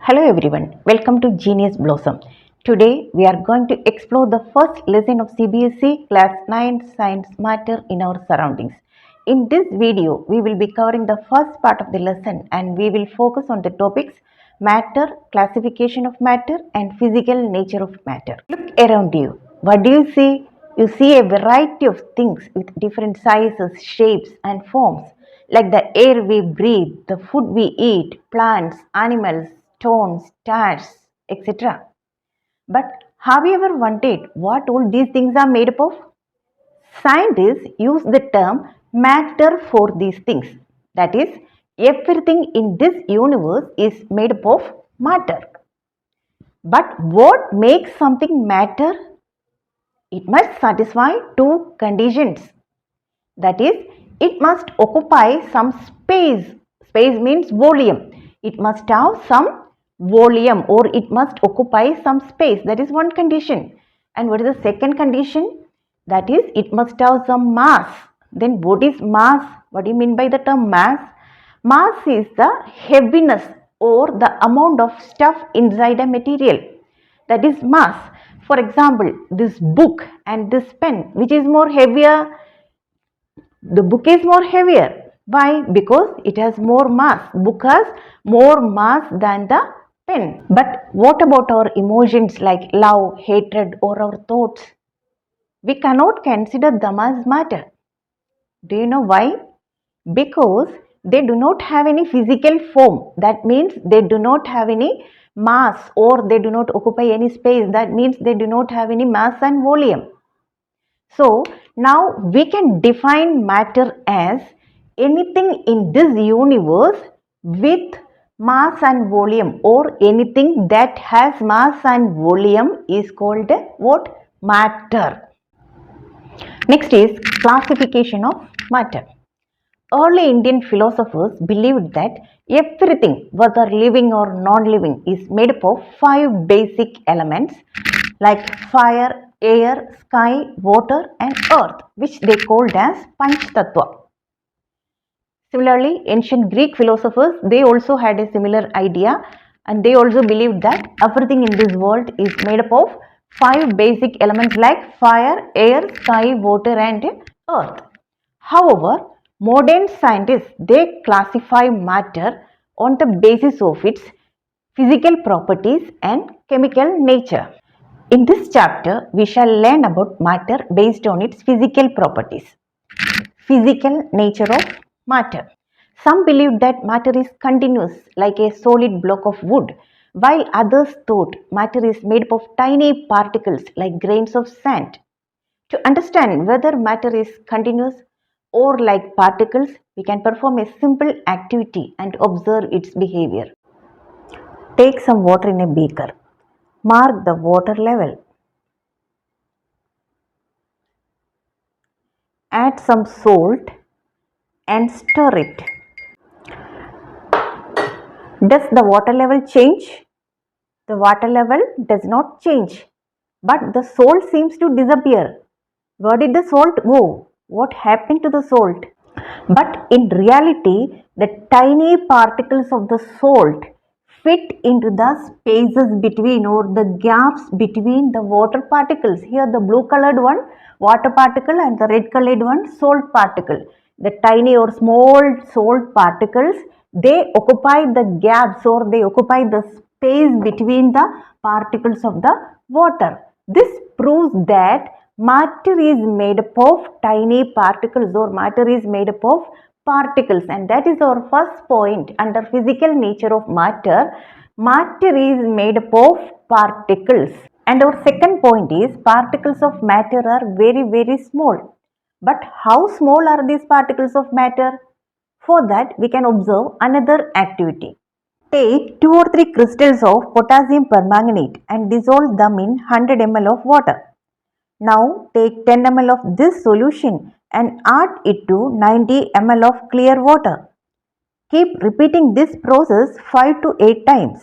Hello everyone, welcome to Genius Blossom. Today we are going to explore the first lesson of CBSE Class 9 Science Matter in our surroundings. In this video, we will be covering the first part of the lesson and we will focus on the topics matter, classification of matter and physical nature of matter. Look around you. What do you see? You see a variety of things with different sizes, shapes and forms like the air we breathe, the food we eat, plants, animals, stones, stars, etc. But have you ever wondered what all these things are made up of? Scientists use the term matter for these things. That is, everything in this universe is made up of matter. But what makes something matter? It must satisfy two conditions. That is, it must occupy some space. Space means volume. It must have some volume or it must occupy some space. That is one condition. And what is the second condition? That is, it must have some mass. Then what is mass? What do you mean by the term mass? Mass is the heaviness or the amount of stuff inside a material. That is mass. For example, this book and this pen, which is more heavier? The book is more heavier. Why? Because it has more mass. Book has more mass than the pen. But what about our emotions like love, hatred or our thoughts? We cannot consider them as matter. Do you know why? Because they do not have any physical form. That means they do not have any mass or they do not occupy any space. That means they do not have any mass and volume. So now we can define matter as anything in this universe with mass and volume, or anything that has mass and volume is called what? Matter. Next is classification of matter. Early Indian philosophers believed that everything, whether living or non-living, is made up of 5 basic elements like fire, air, sky, water and earth, which they called as Panch Tattva. Similarly, ancient Greek philosophers, they also had a similar idea and they also believed that everything in this world is made up of 5 basic elements like fire, air, sky, water and earth. However, modern scientists, they classify matter on the basis of its physical properties and chemical nature. In this chapter, we shall learn about matter based on its physical properties. Physical nature of matter. Some believe that matter is continuous like a solid block of wood, while others thought matter is made up of tiny particles like grains of sand. To understand whether matter is continuous or like particles, we can perform a simple activity and observe its behavior. Take some water in a beaker. Mark the water level. Add some salt and stir it. Does the water level change? The water level does not change, but the salt seems to disappear. Where did the salt go? What happened to the salt? But in reality, the tiny particles of the salt fit into the spaces between or the gaps between the water particles. Here the blue colored one, water particle, and the red colored one, salt particle. The tiny or small salt particles, they occupy the gaps or they occupy the space between the particles of the water. This proves that matter is made up of tiny particles or matter is made up of particles, and that is our first point under physical nature of matter. Matter is made up of particles. And our second point is particles of matter are very small. But how small are these particles of matter? For that we can observe another activity. Take 2 or 3 crystals of potassium permanganate and dissolve them in 100 ml of water. Now take 10 ml of this solution and add it to 90 ml of clear water. Keep repeating this process 5 to 8 times.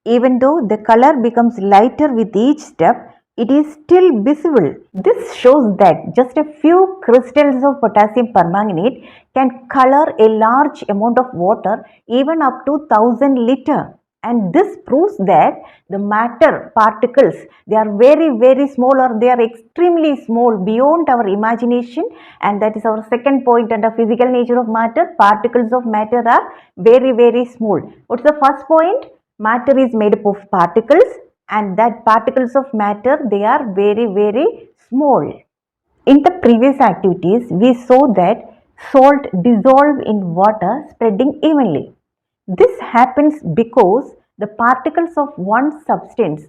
Even though the color becomes lighter with each step, it is still visible. This shows that just a few crystals of potassium permanganate can color a large amount of water, even up to 1000 liters. And this proves that the matter particles, they are very small, or they are extremely small beyond our imagination. And that is our second point under physical nature of matter. Particles of matter are very small. What's the first point? Matter is made up of particles, and that particles of matter, they are very small. In the previous activities, we saw that salt dissolve in water spreading evenly. This happens because the particles of one substance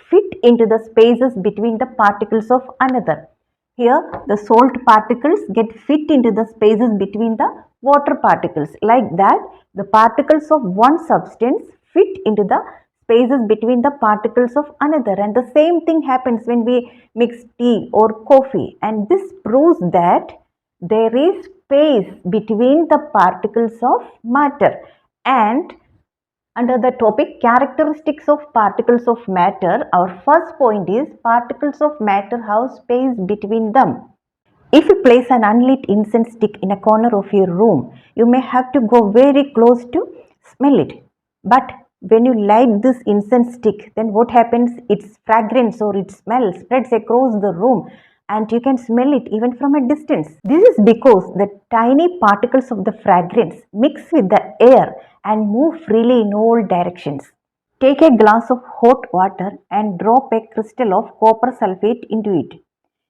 fit into the spaces between the particles of another. Here, the salt particles get fit into the spaces between the water particles. Like that, the particles of one substance fit into the spaces between the particles of another. And the same thing happens when we mix tea or coffee. And this proves that there is space between the particles of matter. And under the topic characteristics of particles of matter, our first point is particles of matter have space between them. If you place an unlit incense stick in a corner of your room, you may have to go very close to smell it. But when you light this incense stick, then what happens? Its fragrance or its smell spreads across the room, and you can smell it even from a distance. This is because the tiny particles of the fragrance mix with the air and move freely in all directions. Take a glass of hot water and drop a crystal of copper sulfate into it.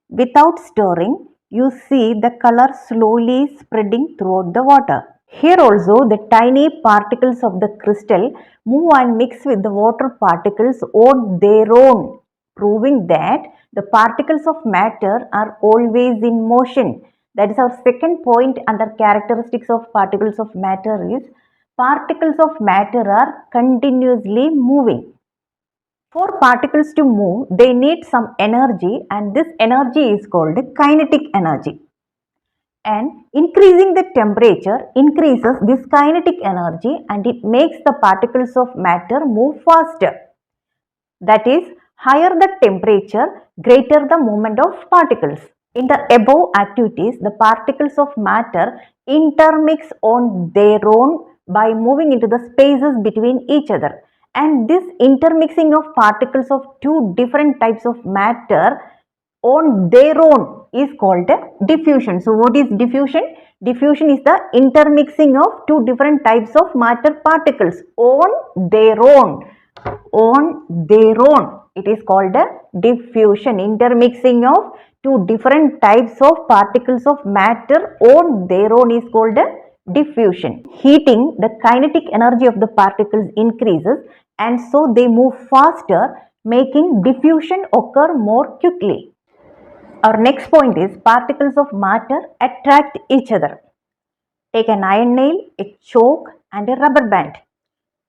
Without stirring, you see the color slowly spreading throughout the water. Here also, the tiny particles of the crystal move and mix with the water particles on their own, proving that the particles of matter are always in motion. That is our second point under characteristics of particles of matter is particles of matter are continuously moving. For particles to move, they need some energy, and this energy is called kinetic energy. And increasing the temperature increases this kinetic energy, and it makes the particles of matter move faster. That is, higher the temperature, greater the movement of particles. In the above activities, the particles of matter intermix on their own by moving into the spaces between each other. And this intermixing of particles of two different types of matter on their own is called diffusion. So, what is diffusion? Diffusion is the intermixing of two different types of matter particles on their own. On their own. It is called a diffusion, intermixing of two different types of particles of matter on their own is called a diffusion. Heating, the kinetic energy of the particles increases, and so they move faster, making diffusion occur more quickly. Our next point is particles of matter attract each other. Take an iron nail, a chalk, and a rubber band.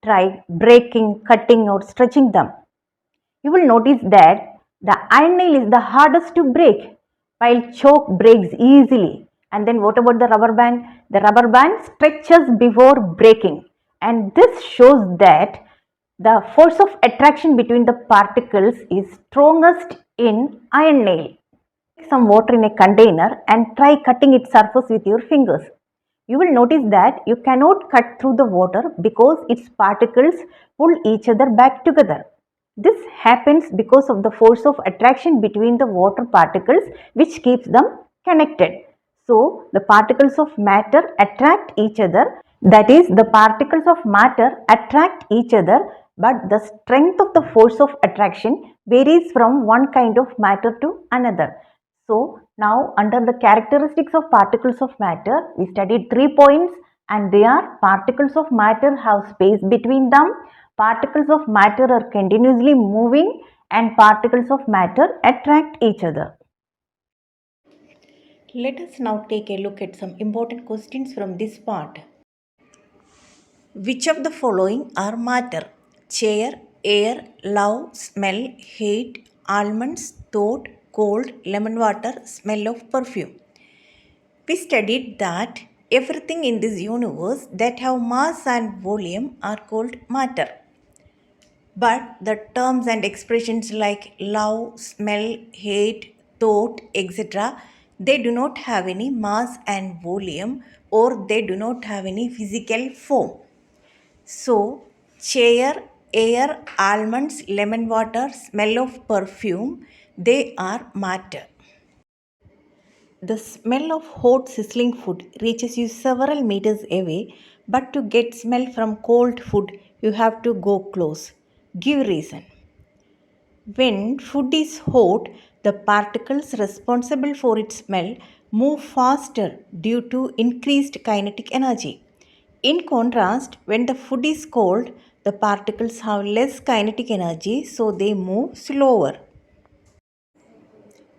Try breaking, cutting, or stretching them. You will notice that the iron nail is the hardest to break, while chalk breaks easily. And then what about the rubber band? The rubber band stretches before breaking, and this shows that the force of attraction between the particles is strongest in iron nail. Take some water in a container and try cutting its surface with your fingers. You will notice that you cannot cut through the water because its particles pull each other back together. This happens because of the force of attraction between the water particles, which keeps them connected. So, the particles of matter attract each other. That is, the particles of matter attract each other, but the strength of the force of attraction varies from one kind of matter to another. So, now under the characteristics of particles of matter, we studied 3 points, and they are particles of matter have space between them, particles of matter are continuously moving, and particles of matter attract each other. Let us now take a look at some important questions from this part. Which of the following are matter? Chair, air, love, smell, hate, almonds, thought, cold, lemon water, smell of perfume. We studied that everything in this universe that have mass and volume are called matter. But the terms and expressions like love, smell, hate, thought, etc., they do not have any mass and volume, or they do not have any physical form. So, chair air, almonds, lemon water, smell of perfume, they are matter. The smell of hot sizzling food reaches you several meters away, but to get smell from cold food, you have to go close. Give reason. When food is hot, the particles responsible for its smell move faster due to increased kinetic energy. In contrast, when the food is cold, the particles have less kinetic energy, so they move slower.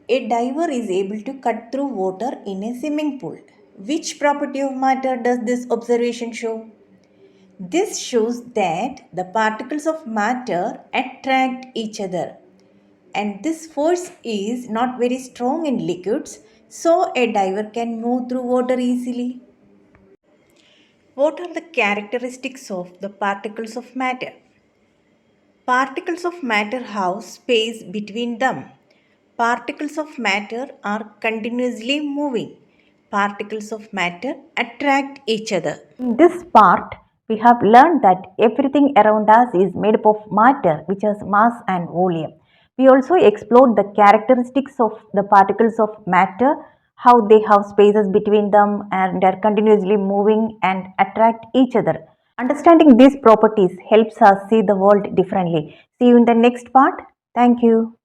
A diver is able to cut through water in a swimming pool. Which property of matter does this observation show? This shows that the particles of matter attract each other, and this force is not very strong in liquids, so a diver can move through water easily. What are the characteristics of the particles of matter? Particles of matter have space between them. Particles of matter are continuously moving. Particles of matter attract each other. In this part, we have learned that everything around us is made up of matter, which has mass and volume. We also explored the characteristics of the particles of matter, how they have spaces between them and are continuously moving and attract each other. Understanding these properties helps us see the world differently. See you in the next part. Thank you.